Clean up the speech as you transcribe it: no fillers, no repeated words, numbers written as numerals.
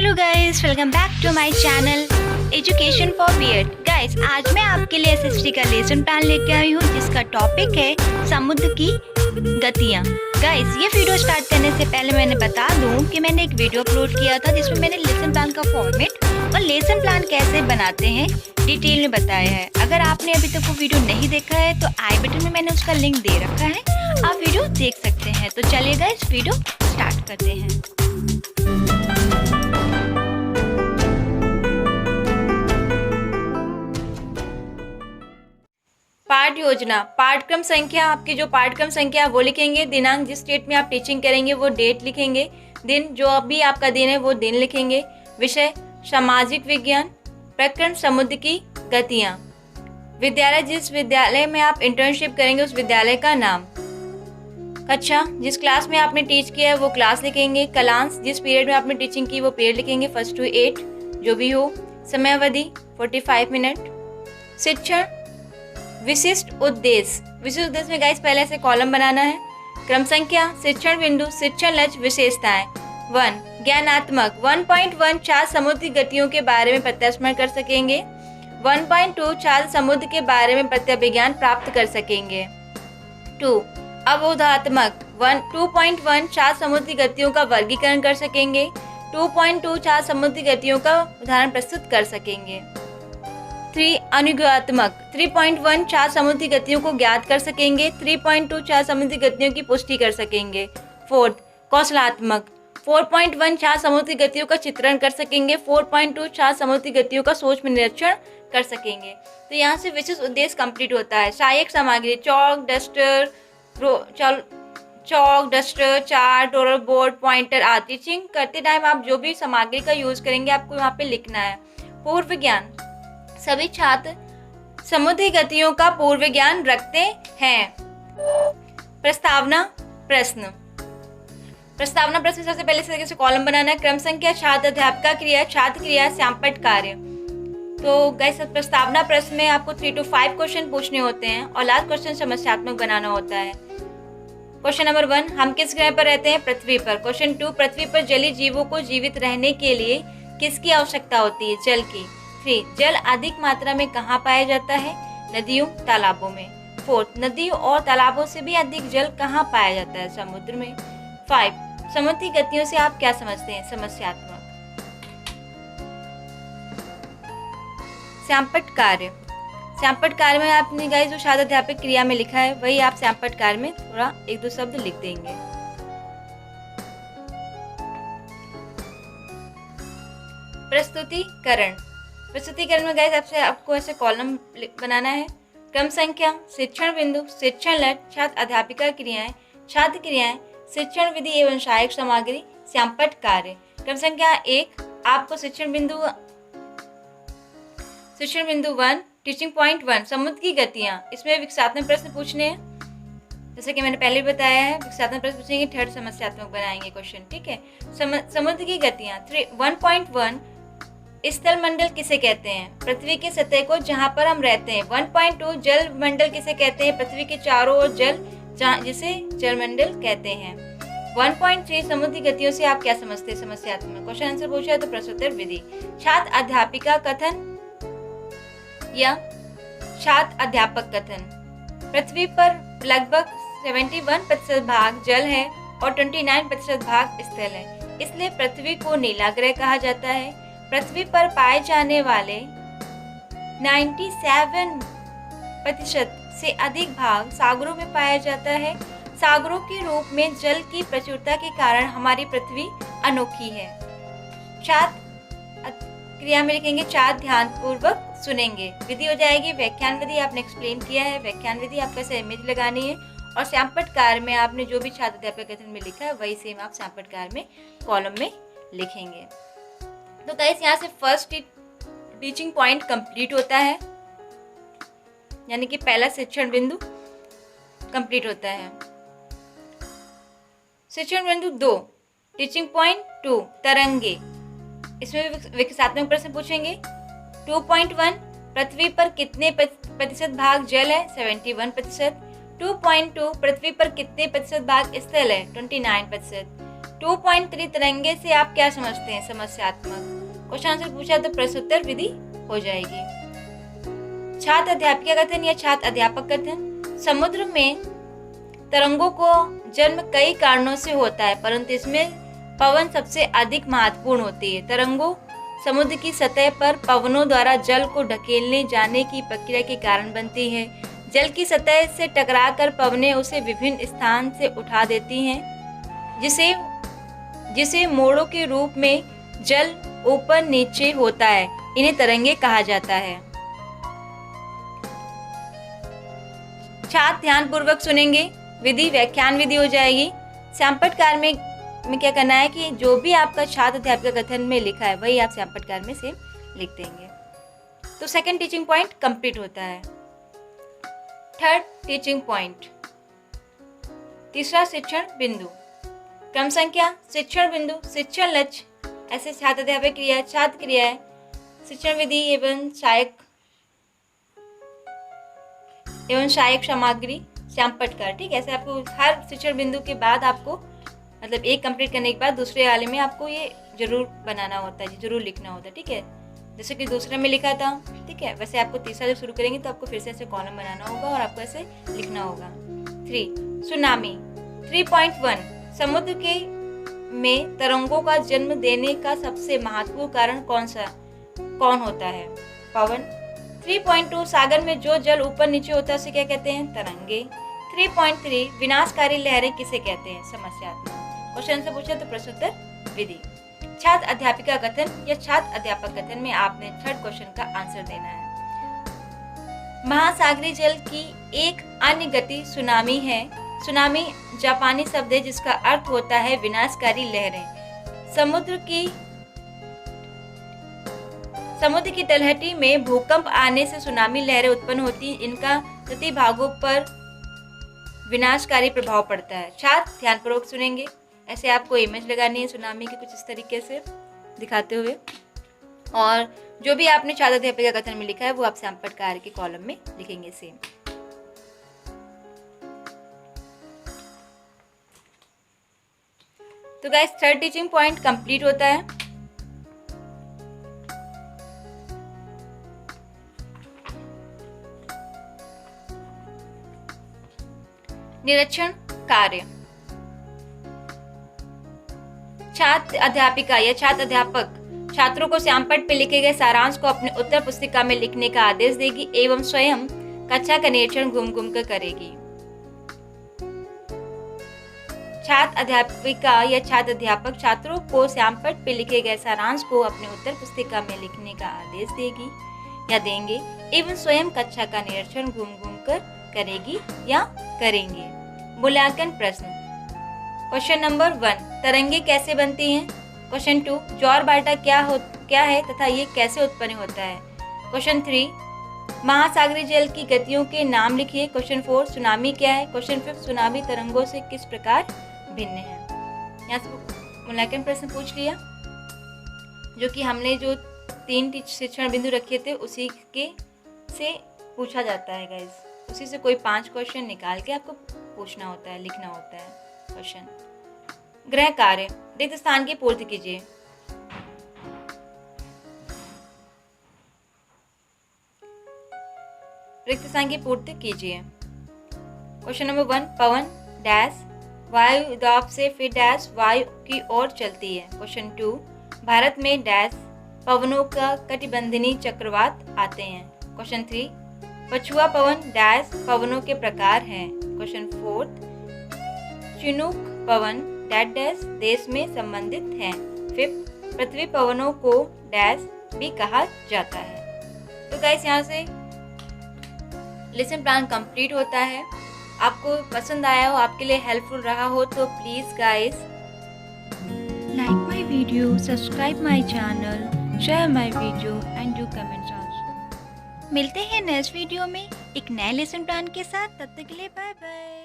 Hello guys, welcome back to my channel education for BEd. Guys, आज मैं आपके लिए एसएसटी का लेसन प्लान लेके आई हूँ जिसका टॉपिक है समुद्र की गतियाँ। गाइस, ये वीडियो स्टार्ट करने से पहले मैंने बता दूँ कि मैंने एक वीडियो अपलोड किया था जिसमें मैंने लेसन प्लान का फॉर्मेट और लेसन प्लान कैसे बनाते हैं डिटेल में बताया है। अगर आपने अभी तक वो वीडियो नहीं देखा है तो आई बटन में मैंने उसका लिंक दे रखा है, आप वीडियो देख सकते हैं। तो चलिए गाइस, वीडियो स्टार्ट करते हैं। पाठ योजना, पाठक्रम संख्या, आपकी जो पाठक्रम संख्या वो लिखेंगे। दिनांक, जिस डेट में आप टीचिंग करेंगे वो डेट लिखेंगे। दिन, जो अभी आपका दिन है वो दिन लिखेंगे। विषय सामाजिक विज्ञान। प्रकरण समुद्र की गतियाँ। विद्यालय, जिस विद्यालय में आप इंटर्नशिप करेंगे उस विद्यालय का नाम। कक्षा, जिस क्लास में आपने टीच किया है वो क्लास लिखेंगे। कलांश, जिस पीरियड में आपने टीचिंग की वो पीरियड लिखेंगे, 1 to 8 जो भी हो। समयावधि 45 मिनट। शिक्षण विशिष्ट उद्देश्य, विशिष्ट उद्देश्य में गाइस पहले से कॉलम बनाना है। क्रम संख्या, शिक्षण बिंदु, शिक्षण लक्ष्य, विशेषताएं। 1 ज्ञानात्मक, 1.1 चार समुद्र की गतियों के बारे में प्रत्यास्मरण कर सकेंगे। 1.2 चार समुद्र के बारे में प्रत्यभिज्ञान प्राप्त कर सकेंगे। 2 अवबोधात्मक, 2.1 चार समुद्र की गतियों का वर्गीकरण कर सकेंगे। 2.2 चार समुद्र की गतियों का उदाहरण प्रस्तुत कर सकेंगे। 3 अनुज्ञात्मक, 3.1 चार समुद्री गतियों को ज्ञात कर सकेंगे। 3.2 चार समुद्री गतियों की पुष्टि कर सकेंगे। 4 कौशलात्मक, 4.1 चार समुद्री गतियों का चित्रण कर सकेंगे। 4.2 चार समुद्री गतियों का सूक्ष्म निरीक्षण कर सकेंगे। तो यहाँ से विशिष्ट उद्देश्य कंप्लीट होता है। सहायक सामग्री chalk, duster, chart, roller board, pointer आदि। टीचिंग करते टाइम आप जो भी सामग्री का यूज करेंगे आपको यहाँ पे लिखना है। पूर्व ज्ञान, सभी छात्र समुद्री गतियों का पूर्व ज्ञान रखते हैं। प्रस्तावना प्रश्न, प्रस्तावना प्रश्न सबसे पहले इस तरीके से कॉलम बनाना है। क्रम संख्या, छात्र अध्यापिका क्रिया, छात्र क्रिया, श्यामपट्ट कार्य। तो गाइस, प्रस्तावना प्रश्न में आपको 3 to 5 क्वेश्चन पूछने होते हैं और लास्ट क्वेश्चन समस्यात्मक बनाना होता है। क्वेश्चन नंबर 1, हम किस ग्रह पर रहते हैं? पृथ्वी पर। क्वेश्चन 2, पृथ्वी पर जलीय जीवों को जीवित रहने के लिए किसकी आवश्यकता होती है? जल की। 3 जल अधिक मात्रा में कहाँ पाया जाता है? नदियों, तालाबों में। 4 नदियों और तालाबों से भी अधिक जल कहाँ पाया जाता है? समुद्र में। 5 समुद्री गतियों से आप क्या समझते हैं? समस्यात्मक। श्यामपट्ट कार्य, श्यामपट्ट कार्य में आपने गाइस जो छात्र अध्यापक क्रिया में लिखा है वही आप श्यामपट्ट कार्य में थोड़ा 1-2 शब्द लिख देंगे। प्रस्तुतिकरण, प्रस्तुतिकरण में गाइस आपको ऐसे कॉलम बनाना है। क्रम संख्या, शिक्षण बिंदु, शिक्षण लक्ष्य, छात्र अध्यापिका क्रियाएं, छात्र क्रियाएं, शिक्षण विधि एवं सहायक सामग्री, श्यामपट्ट कार्य। क्रम संख्या 1, आपको शिक्षण बिंदु 1 टीचिंग पॉइंट 1 समुद्र की गतियां, इसमें विकसात्मक प्रश्न पूछने हैं। जैसे कि मैंने पहले भी बताया है, विकसात्मक प्रश्न पूछेंगे, थर्ड समस्यात्मक बनाएंगे क्वेश्चन, ठीक है। समुद्र की गतियां। 1.1 स्थल मंडल किसे कहते हैं? पृथ्वी की सतह को जहां पर हम रहते हैं। 1.2 जल मंडल किसे कहते हैं? पृथ्वी के चारों ओर जल, जिसे जल मंडल कहते हैं। 1.3 समुद्री गतियों से आप क्या समझते हैं? समस्यात्मक। क्वेश्चन आंसर पूछा है तो प्रश्नोत्तर विधि। छात्र अध्यापिका कथन या छात्र अध्यापक कथन। पृथ्वी पर लगभग 71% भाग जल है और 29% भाग स्थल है, इसलिए पृथ्वी को नीला ग्रह कहा जाता है। पृथ्वी पर पाए जाने वाले 97% से अधिक भाग सागरों में पाया जाता है। सागरों के रूप में जल की प्रचुरता के कारण हमारी पृथ्वी अनोखी है। छात्र क्रिया में लिखेंगे, छात्र ध्यानपूर्वक सुनेंगे। विधि हो जाएगी व्याख्यान विधि, आपने एक्सप्लेन किया है व्याख्यान विधि, आपको ऐसे इमेज लगानी है। और श्यामपट्ट कार्य में आपने जो भी छात्र अध्यापक कथन में लिखा है वही सेम आप श्यामपट्ट कार्य में कॉलम में लिखेंगे। तो गाइस, यहाँ से फर्स्ट टीचिंग पॉइंट कंप्लीट होता है, यानी कि पहला शिक्षण बिंदु कंप्लीट होता है। शिक्षण बिंदु 2 टीचिंग पॉइंट 2 तरंगे, इसमें विकसात्मक प्रश्न पूछेंगे। 2.1 पृथ्वी पर कितने प्रतिशत भाग जल है? 71%। 2.2 पृथ्वी पर कितने प्रतिशत भाग स्थल है? 29%। 2.3 तिरंगे से आप क्या समझते हैं? समस्यात्मक। क्वेश्चन आंसर पूछा तो प्रश्नोत्तर विधि हो जाएगी। छात्र अध्यापिका कथन या छात्र अध्यापक कथन। समुद्र में तरंगों को जन्म कई कारणों से होता है, परंतु इसमें पवन सबसे अधिक महत्वपूर्ण होती है। तरंगों समुद्र की सतह पर पवनों द्वारा जल को ढकेलने जाने की प्रक्रिया के कारण बनती है। जल की सतह से टकराकर पवनें उसे विभिन्न स्थान से उठा देती हैं, जिसे मोड़ों के रूप में जल ऊपर नीचे होता है। इन्हें तरंगे कहा जाता है। छात्र ध्यान पूर्वक सुनेंगे। विधि व्याख्यान विधि हो जाएगी। श्यामपटकार में क्या करना है कि जो भी आपका छात्र अध्यापिका कथन में लिखा है वही आप श्यामपटकार में से लिख देंगे। तो सेकंड टीचिंग पॉइंट कंप्लीट होता है। थर्ड टीचिंग पॉइंट, तीसरा शिक्षण बिंदु। क्रम संख्या, शिक्षण बिंदु, शिक्षण लक्ष्य, ऐसे छात्र अध्यापक क्रिया, छात्र क्रियाएं, शिक्षण विधि एवं सहायक सामग्री, श्यामपटकार। ठीक है, ऐसे आपको हर शिक्षण बिंदु के बाद आपको मतलब एक कंप्लीट करने के बाद दूसरे वाले में आपको ये जरूर बनाना होता है, जरूर लिखना होता है। ठीक है, जैसे कि दूसरे में लिखा था। ठीक है, वैसे आपको तीसरा जब शुरू करेंगे तो आपको फिर से ऐसे कॉलम बनाना होगा और आपको ऐसे लिखना होगा। 3 सुनामी। 3.1 समुद्र के में तरंगों का जन्म देने का सबसे महत्वपूर्ण कारण कौन होता है? पवन। 3.2 सागर में जो जल ऊपर नीचे होता है उसे क्या कहते हैं? तरंगे। 3.3 विनाशकारी लहरें किसे कहते हैं? समस्यात्मक। क्वेश्चन से पूछा तो प्रश्नोत्तर विधि। छात्र अध्यापिका कथन या छात्र अध्यापक कथन में आपने थर्ड क्वेश्चन का आंसर देना है। महासागरीय जल की एक अन्य गति सुनामी है। सुनामी जापानी शब्द है जिसका अर्थ होता है विनाशकारी लहरें। समुद्र की तलहटी में भूकंप आने से सुनामी लहरें उत्पन्न होती हैं। इनका प्रतिभागों पर विनाशकारी प्रभाव पड़ता है। छात्र ध्यानपूर्वक सुनेंगे। ऐसे आपको इमेज लगानी है सुनामी की कुछ इस तरीके से दिखाते हुए, और जो भी आपने छात्र अध्यापिका कथन में लिखा है वो आप श्यामपटकार के कॉलम में लिखेंगे सेम। तो guys third teaching point complete होता है। निरीक्षण कार्य। छात्र अध्यापिका या छात्र अध्यापक छात्रों को श्यामपट पे लिखे गए सारांश को अपने उत्तर पुस्तिका में लिखने का आदेश देगी एवं स्वयं कक्षा का निरीक्षण घूम कर करेगी। छात्र अध्यापिका या छात्र अध्यापक छात्रों को श्यामपट पे लिखे गए सारांश को अपने उत्तर पुस्तिका में लिखने का आदेश देगी या देंगे एवं स्वयं कक्षा का निरीक्षण घूम कर करेगी या करेंगे। मूल्यांकन प्रश्न। क्वेश्चन नंबर 1 तरंगे कैसे बनती हैं? क्वेश्चन 2 ज्वार-भाटा क्या है तथा ये कैसे उत्पन्न होता है? क्वेश्चन 3 महासागरीय जल की गतियों के नाम लिखिए। क्वेश्चन 4 सुनामी क्या है? क्वेश्चन 5 सुनामी तरंगों से किस प्रकार भिन्न है? यहाँ से मूल्यांकन प्रश्न पूछ लिया, जो कि हमने जो 3 शिक्षण बिंदु रखे थे उसी के से पूछा जाता है गाइस। उसी से कोई 5 क्वेश्चन निकाल के आपको पूछना होता है, लिखना होता है क्वेश्चन। गृह कार्य। रिक्त स्थान की पूर्ति कीजिए। रिक्त स्थान की पूर्ति कीजिए। क्वेश्चन नंबर 1 पवन डैश वायु दाब से फिर डैश वायु की ओर चलती है। क्वेश्चन 2 भारत में डैश पवनों का कटिबंधनी चक्रवात आते हैं। क्वेश्चन 3 पछुआ पवन डैश पवनों के प्रकार हैं। क्वेश्चन 4 चिनूक पवन डैश देश में संबंधित हैं। 5 पृथ्वी पवनों को डैश भी कहा जाता है। तो गाइस यहाँ से लेसन प्लान कंप्लीट होता है। आपको पसंद आया हो, आपके लिए हेल्पफुल रहा हो तो please guys like my video, subscribe my channel, share my video and do comments also. मिलते हैं नेक्स्ट वीडियो में एक नए लेसन प्लान के साथ। तब तक के लिए बाय बाय।